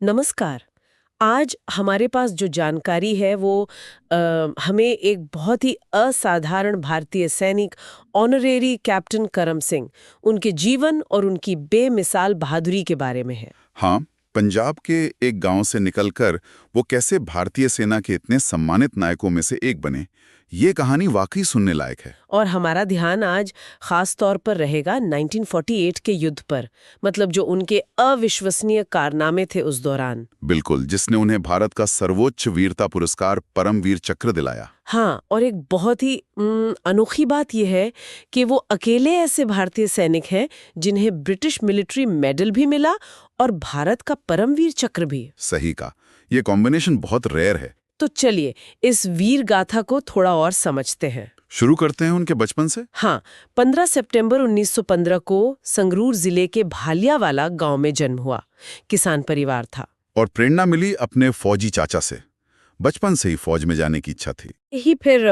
नमस्कार। आज हमारे पास जो जानकारी है वो हमें एक बहुत ही असाधारण भारतीय सैनिक ऑनरेरी कैप्टन करम सिंह, उनके जीवन और उनकी बेमिसाल बहादुरी के बारे में है। हाँ, पंजाब के एक गांव से निकलकर वो कैसे भारतीय सेना के इतने सम्मानित नायकों में से एक बने, ये कहानी वाकई सुनने लायक है। और हमारा ध्यान आज खास तौर पर रहेगा 1948 के युद्ध पर, मतलब जो उनके अविश्वसनीय कारनामे थे उस दौरान। बिल्कुल, जिसने उन्हें भारत का सर्वोच्च वीरता पुरस्कार परमवीर चक्र दिलाया। हाँ, और एक बहुत ही अनोखी बात यह है कि वो अकेले ऐसे भारतीय सैनिक हैं जिन्हें ब्रिटिश मिलिट्री मेडल भी मिला और भारत का परमवीर चक्र भी। सही का, ये कॉम्बिनेशन बहुत रेयर है। तो चलिए इस वीर गाथा को थोड़ा और समझते हैं। शुरू करते हैं उनके बचपन से। हाँ, 15 सितंबर 1915 को संगरूर जिले के भालियावाला गांव में जन्म हुआ। किसान परिवार था। और प्रेरणा मिली अपने फौजी चाचा से। बचपन से ही फौज में जाने की इच्छा थी। यही फिर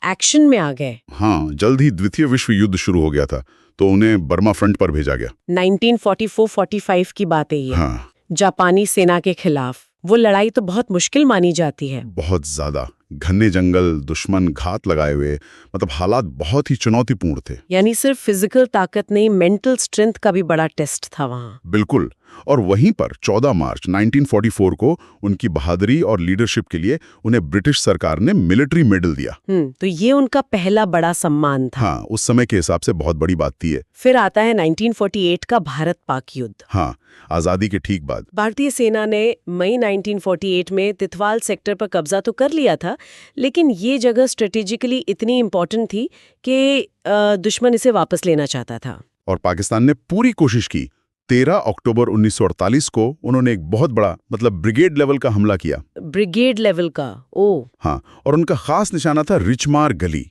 एक्शन में आ गए। हाँ, जल्द ही द्वितीय विश्व युद्ध शुरू हो गया था, तो उन्हें बर्मा फ्रंट पर भेजा गया। 1944-45 की बात है ये। हाँ, जापानी सेना के खिलाफ वो लड़ाई तो बहुत मुश्किल मानी जाती है। बहुत ज्यादा घने जंगल, दुश्मन घात लगाए हुए, मतलब हालात बहुत ही चुनौतीपूर्ण थे। यानी सिर्फ फिजिकल ताकत नहीं, मेंटल स्ट्रेंथ का भी बड़ा टेस्ट था वहाँ। बिल्कुल। और वहीं पर 14 मार्च 1944 को उनकी बहादुरी और लीडरशिप के लिए उन्हें ब्रिटिश सरकार ने मिलिट्री मेडल दिया। तो ये उनका पहला बड़ा सम्मान था। हाँ, उस समय के हिसाब से बहुत बड़ी बात थी ये। फिर आता है 1948 का भारत पाक युद्ध। हाँ, आजादी के ठीक बाद भारतीय सेना ने मई 1948 में तिथवाल सेक्टर पर कब्जा तो कर लिया था, लेकिन ये जगह स्ट्रेटेजिकली इतनी इम्पोर्टेंट थी कि दुश्मन इसे वापस लेना चाहता था। और पाकिस्तान ने पूरी कोशिश की। 13 अक्टूबर 1948 को उन्होंने एक बहुत बड़ा, मतलब ब्रिगेड लेवल का हमला किया। ब्रिगेड लेवल का? ओ। हाँ, और उनका खास निशाना था रिचमार गली।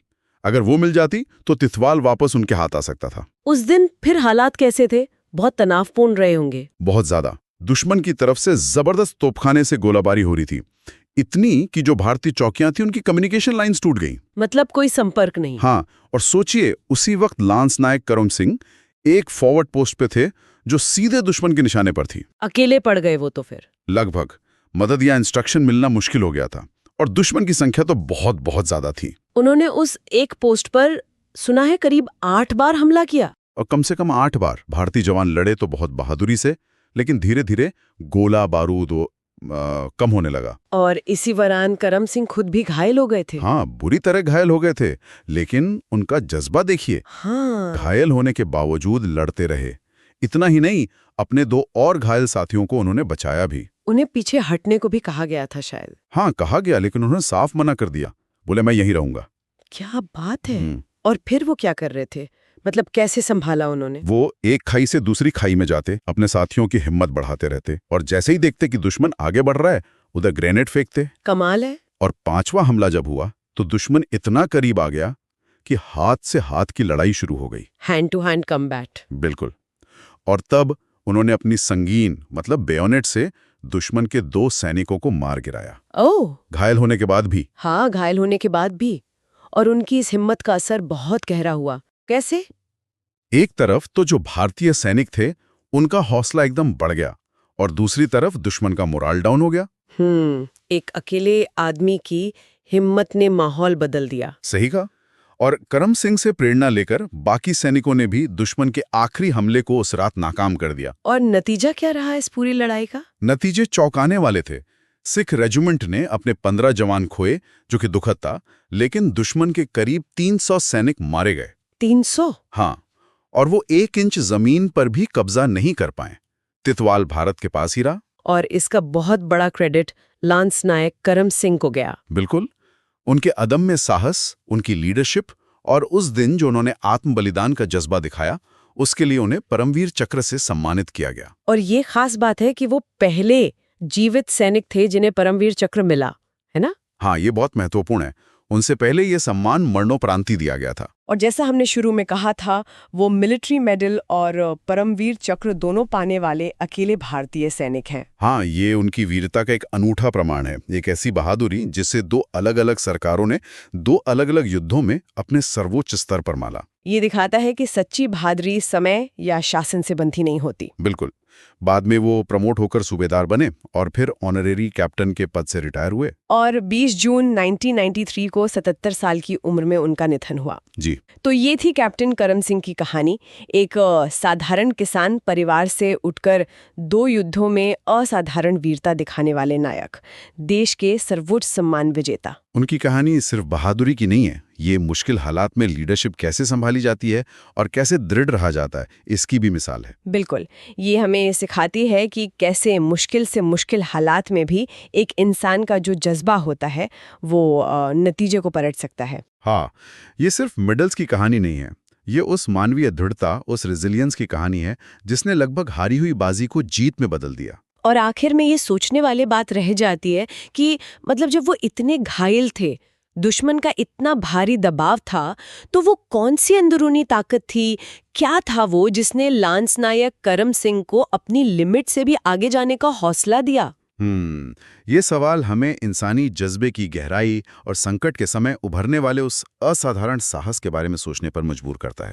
अगर वो मिल जाती तो तिथवाल वापस उनके हाथ आ सकता था। उस दिन फिर हालात कैसे थे? बहुत तनावपूर्ण रहे होंगे। बहुत ज्यादा। दुश्मन की तरफ से जबरदस्त तोपखाने से गोलाबारी हो रही थी, इतनी कि जो भारतीय चौकियां थी उनकी कम्युनिकेशन लाइंस टूट गईं। मतलब कोई संपर्क नहीं। हाँ, और सोचिए उसी वक्त लांस नायक करम सिंह एक फॉरवर्ड पोस्ट पे थे जो सीधे दुश्मन के निशाने पर थी। अकेले पड़ गए वो तो फिर। लगभग मदद या इंस्ट्रक्शन मिलना मुश्किल हो गया था, और दुश्मन की संख्या तो बहुत बहुत ज्यादा थी। उन्होंने उस एक पोस्ट पर सुना है करीब 8 बार हमला किया। और कम से कम 8 बार भारतीय जवान लड़े तो बहुत बहादुरी से, लेकिन धीरे धीरे गोला बारूद कम होने लगा। और इसी दौरान करम सिंह खुद भी घायल हो गए थे। हाँ, बुरी तरह घायल हो गए थे, लेकिन उनका जज्बा देखिए। हाँ। घायल होने के बावजूद लड़ते रहे। इतना ही नहीं, अपने 2 और घायल साथियों को उन्होंने बचाया भी। उन्हें पीछे हटने को भी कहा गया था शायद। हाँ, कहा गया, लेकिन उन्होंने साफ मना कर दिया। बोले मैं यहीं रहूंगा। क्या बात है। और फिर वो क्या कर रहे थे? मतलब कैसे संभाला उन्होंने? वो एक खाई से दूसरी खाई में जाते, अपने साथियों की हिम्मत बढ़ाते रहते, और जैसे ही देखते कि दुश्मन आगे बढ़ रहा है, उधर ग्रेनेड फेंकते। कमाल है। और 5वां हमला जब हुआ तो दुश्मन इतना करीब आ गया कि हाथ से हाथ की लड़ाई शुरू हो गई। Hand to hand combat. बिल्कुल। और तब उन्होंने अपनी संगीन, मतलब बेयोनेट से दुश्मन के 2 सैनिकों को मार गिराया। ओह। घायल होने के बाद भी। हाँ, घायल होने के बाद भी। और उनकी इस हिम्मत का असर बहुत गहरा हुआ। कैसे? एक तरफ तो जो भारतीय सैनिक थे उनका हौसला एकदम बढ़ गया, और दूसरी तरफ दुश्मन का मोराल डाउन हो गया। एक अकेले आदमी की हिम्मत ने माहौल बदल दिया। सही कहा। और करम सिंह से प्रेरणा लेकर बाकी सैनिकों ने भी दुश्मन के आखिरी हमले को उस रात नाकाम कर दिया। और नतीजा क्या रहा इस पूरी लड़ाई का? नतीजे चौंकाने वाले थे। सिख रेजिमेंट ने अपने 15 जवान खोए, जो कि दुखद था, लेकिन दुश्मन के करीब 300 सैनिक मारे गए। 300? हाँ, और वो 1 इंच जमीन पर भी कब्जा नहीं कर पाए। तितवाल भारत के पास ही रहा। और इसका बहुत बड़ा क्रेडिट लांस नायक करम सिंह को गया। बिल्कुल। उनके अदम्य साहस, उनकी लीडरशिप, और उस दिन जो उन्होंने आत्म बलिदान का जज्बा दिखाया, उसके लिए उन्हें परमवीर चक्र से सम्मानित किया गया। और ये खास बात है कि वो पहले जीवित सैनिक थे जिन्हें परमवीर चक्र मिला, है ना? हाँ, ये बहुत महत्वपूर्ण है। उनसे पहले ये सम्मान मरणोपरांति दिया गया था। और जैसा हमने शुरू में कहा था, वो मिलिट्री मेडल और परमवीर चक्र दोनों पाने वाले अकेले भारतीय सैनिक हैं। हाँ, ये उनकी वीरता का एक अनूठा प्रमाण है। एक ऐसी बहादुरी जिसे 2 अलग-अलग सरकारों ने 2 अलग-अलग युद्धों में अपने सर्वोच्च स्तर पर माला। ये दिखाता है कि सच्ची बहादुरी समय या शासन से बंधी नहीं होती। बिल्कुल। बाद में वो प्रमोट होकर सूबेदार बने और फिर ऑनरेरी कैप्टन के पद से रिटायर हुए। और 20 जून 1993 को 77 साल की उम्र में उनका निधन हुआ। जी। तो ये थी कैप्टन करम सिंह की कहानी, एक साधारण किसान परिवार से उठकर 2 युद्धों में असाधारण वीरता दिखाने वाले नायक, देश के सर्वोच्च सम्मान विजेता। उनकी कहानी सिर्फ बहादुरी की नहीं है, ये मुश्किल हालात में लीडरशिप कैसे संभाली जाती है और कैसे दृढ़ रहा जाता है, इसकी भी मिसाल है। बिल्कुल, ये हमें सिखाती है कि कैसे मुश्किल से मुश्किल हालात में भी एक इंसान का जो जज्बा होता है वो नतीजे को पलट सकता है। हाँ, ये सिर्फ मेडल्स की कहानी नहीं है, ये उस मानवीय दृढ़ता, उस रेजिलियंस की कहानी है जिसने लगभग हारी हुई बाजी को जीत में बदल दिया। और आखिर में ये सोचने वाली बात रह जाती है कि मतलब जब वो इतने घायल थे, दुश्मन का इतना भारी दबाव था, तो वो कौन सी अंदरूनी ताकत थी, क्या था वो जिसने लांस नायक करम सिंह को अपनी लिमिट से भी आगे जाने का हौसला दिया? ये सवाल हमें इंसानी जज्बे की गहराई और संकट के समय उभरने वाले उस असाधारण साहस के बारे में सोचने पर मजबूर करता है।